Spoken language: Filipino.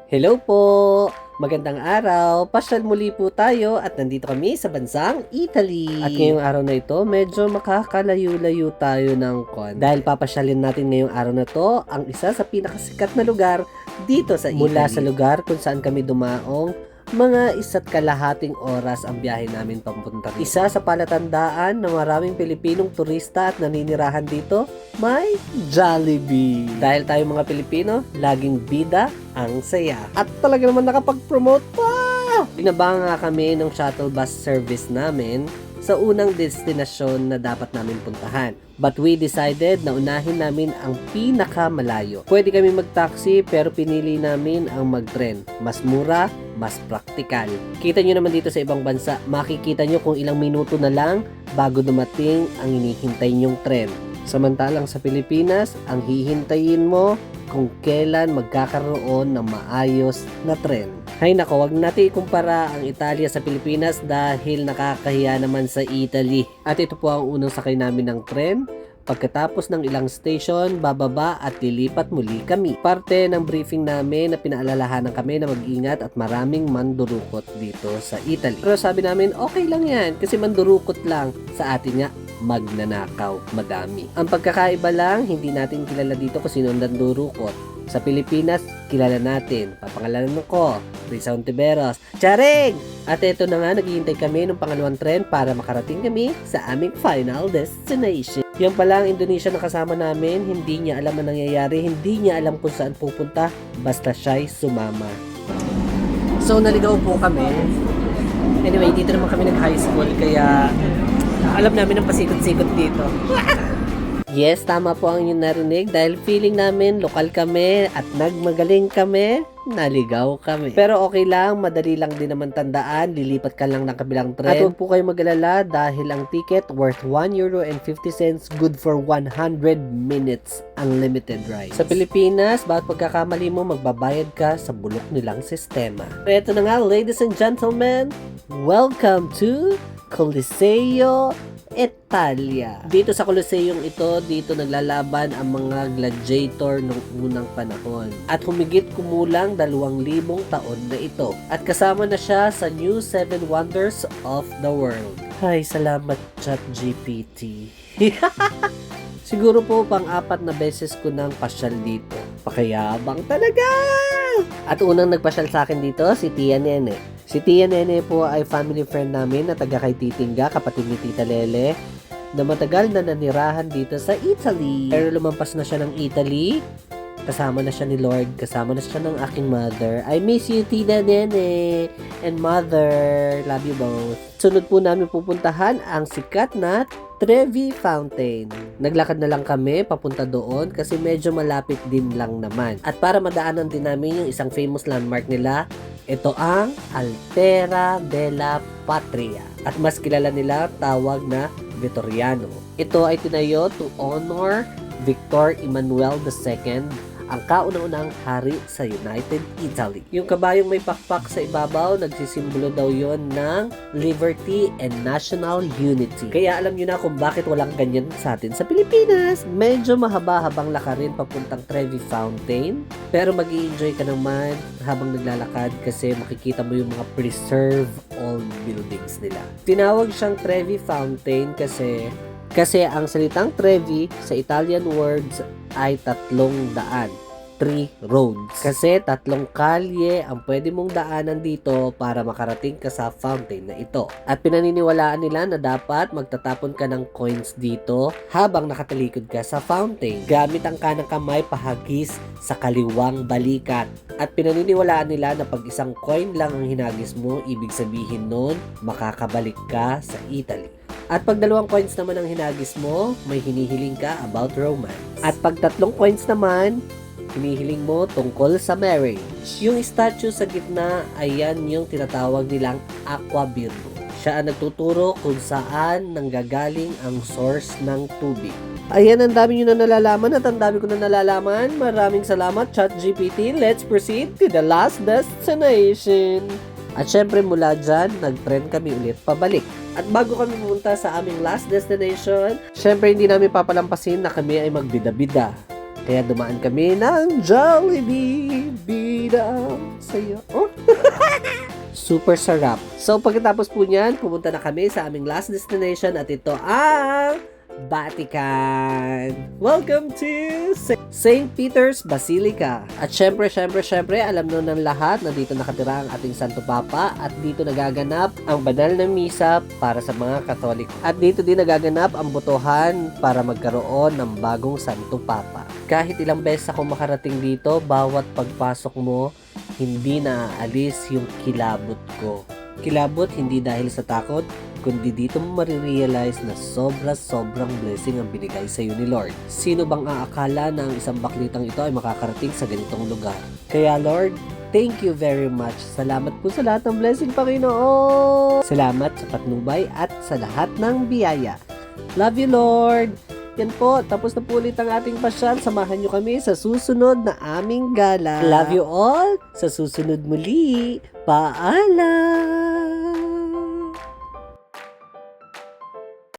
Hello po! Magandang araw! Pasyal muli po tayo at nandito kami sa bansang Italy. At ngayong araw na ito, medyo makakalayo-layo tayo ng kon. Dahil papasyalin natin ngayong araw na to ang isa sa pinakasikat na lugar dito sa Italy. Mula sa lugar kung saan kami dumaong, mga 1.5 oras ang biyahe namin papunta rito. Isa sa palatandaan na maraming Pilipinong turista at naninirahan dito, may Jollibee. Dahil tayo mga Pilipino, laging bida ang saya. At talaga naman nakapag-promote pa! Binaba nga kami ng shuttle bus service namin sa unang destinasyon na dapat namin puntahan. But we decided na unahin namin ang pinakamalayo. Pwede kami mag-taxi pero pinili namin ang mag-tren. Mas mura, mas praktikal. Kita nyo naman dito sa ibang bansa, makikita nyo kung ilang minuto na lang bago dumating ang hinihintay nyong tren. Samantalang sa Pilipinas, ang hihintayin mo kung kailan magkakaroon ng maayos na tren. Hay nako, wag natin ikumpara ang Italia sa Pilipinas dahil nakakahiya naman sa Italy. At ito po ang unang sakay namin ng tren. Pagkatapos ng ilang station, bababa at lilipat muli kami. Parte ng briefing namin na pinaalalahanan kami na mag-ingat at maraming mandurukot dito sa Italy. Pero sabi namin, okay lang yan kasi mandurukot lang. Sa atin nga, magnanakaw, madami. Ang pagkakaiba lang, hindi natin kilala dito kung sino ang mandurukot. Sa Pilipinas, kilala natin. Papangalanan ko, Risa Ontiveros. Charing! At ito na nga, naghihintay kami ng pangalawang tren para makarating kami sa aming final destination. Yan pala ang Indonesia na kasama namin, hindi niya alam ang nangyayari, hindi niya alam kung saan pupunta, basta siya'y sumama. So, naligaw po kami. Anyway, dito naman kami nag-high school, kaya alam namin ang pasikot-sikot dito. Yes, tama po ang inyong narinig dahil feeling namin lokal kami at nagmagaling kami, naligaw kami. Pero okay lang, madali lang din naman tandaan, lilipat ka lang ng kabilang tren. At huwag po kayo mag-alala dahil ang ticket worth €1.50 good for 100 minutes unlimited ride. Sa Pilipinas, bawat pagkakamali mo, magbabayad ka sa bulok nilang sistema. Ito na nga, ladies and gentlemen, welcome to Coliseo Italia. Dito sa Coliseum ito, dito naglalaban ang mga gladiator noong unang panahon. At humigit kumulang 2,000 taon na ito. At kasama na siya sa New 7 Wonders of the World. Ay, salamat ChatGPT. Siguro po pang-4 na beses ko nang pasyal dito. Pakayabang talaga! At unang nagpasyal sa akin dito, si Tia Nene. Si Tia Nene po ay family friend namin na taga kay Titingga, kapatid ni Tita Lele, na matagal na nanirahan dito sa Italy. Pero lumampas na siya ng Italy, kasama na siya ni Lord, kasama na siya ng aking mother. I miss you, Tia Nene and mother. Love you both. Sunod po namin pupuntahan ang sikat na Trevi Fountain. Naglakad na lang kami papunta doon kasi medyo malapit din lang naman. At para madaanan din namin yung isang famous landmark nila, ito ang Altare della Patria. At mas kilala nila tawag na Vittoriano. Ito ay tinayo to honor Victor Emmanuel II, ang kauna-unang hari sa United Italy. Yung kabayong may pakpak sa ibabaw, nagsisimbolo daw yon ng liberty and national unity. Kaya alam nyo na kung bakit walang ganyan sa atin sa Pilipinas. Medyo mahaba-habang lakarin papuntang Trevi Fountain, pero mag-i-enjoy ka naman habang naglalakad kasi makikita mo yung mga preserved old buildings nila. Tinawag siyang Trevi Fountain kasi ang salitang Trevi sa Italian words ay 300. 3 roads. Kasi 3 kalye ang pwede mong daanan dito para makarating ka sa fountain na ito. At pinaniniwalaan nila na dapat magtatapon ka ng coins dito habang nakatalikod ka sa fountain. Gamit ang kanang kamay pahagis sa kaliwang balikat. At pinaniniwalaan nila na pag isang coin lang ang hinagis mo, ibig sabihin nun, makakabalik ka sa Italy. At pag 2 coins naman ang hinagis mo, may hinihiling ka about romance. At pag 3 coins naman, hinihiling mo tungkol sa marriage. Yung statue sa gitna, ayan yung tinatawag nilang Aqua Virgo. Siya ang nagtuturo kung saan nanggagaling ang source ng tubig. Ayan, ang dami nyo na nalalaman at ang dami ko na nalalaman. Maraming salamat, ChatGPT. Let's proceed to the last destination. At syempre mula dyan, nag-tren kami ulit pabalik. At bago kami pumunta sa aming last destination, syempre hindi namin papalampasin na kami ay magbida-bida. Kaya dumaan kami ng Jollibee. Bidang sayo. Oh. Super sarap. So pagkatapos po niyan, pumunta na kami sa aming last destination at ito ang Vatican. Welcome to St. Peter's Basilica. At syempre, alam nyo ng lahat na dito nakatira ang ating Santo Papa at dito nagaganap ang banal na misa para sa mga Katoliko. At dito din nagaganap ang botohan para magkaroon ng bagong Santo Papa. Kahit ilang beses ako makarating dito, bawat pagpasok mo, hindi naaalis yung kilabot ko. Kilabot hindi dahil sa takot, kundi dito mo marirealize na sobrang blessing ang binigay sa iyo ni Lord. Sino bang aakala na ang isang baklitang ito ay makakarating sa ganitong lugar? Kaya Lord, thank you very much. Salamat po sa lahat ng blessing, Panginoon. Salamat sa patnubay at sa lahat ng biyaya. Love you, Lord. Yan po, tapos na po ulit ang ating pasyal. Samahan nyo kami sa susunod na aming gala. Love you all. Sa susunod muli. Paalam!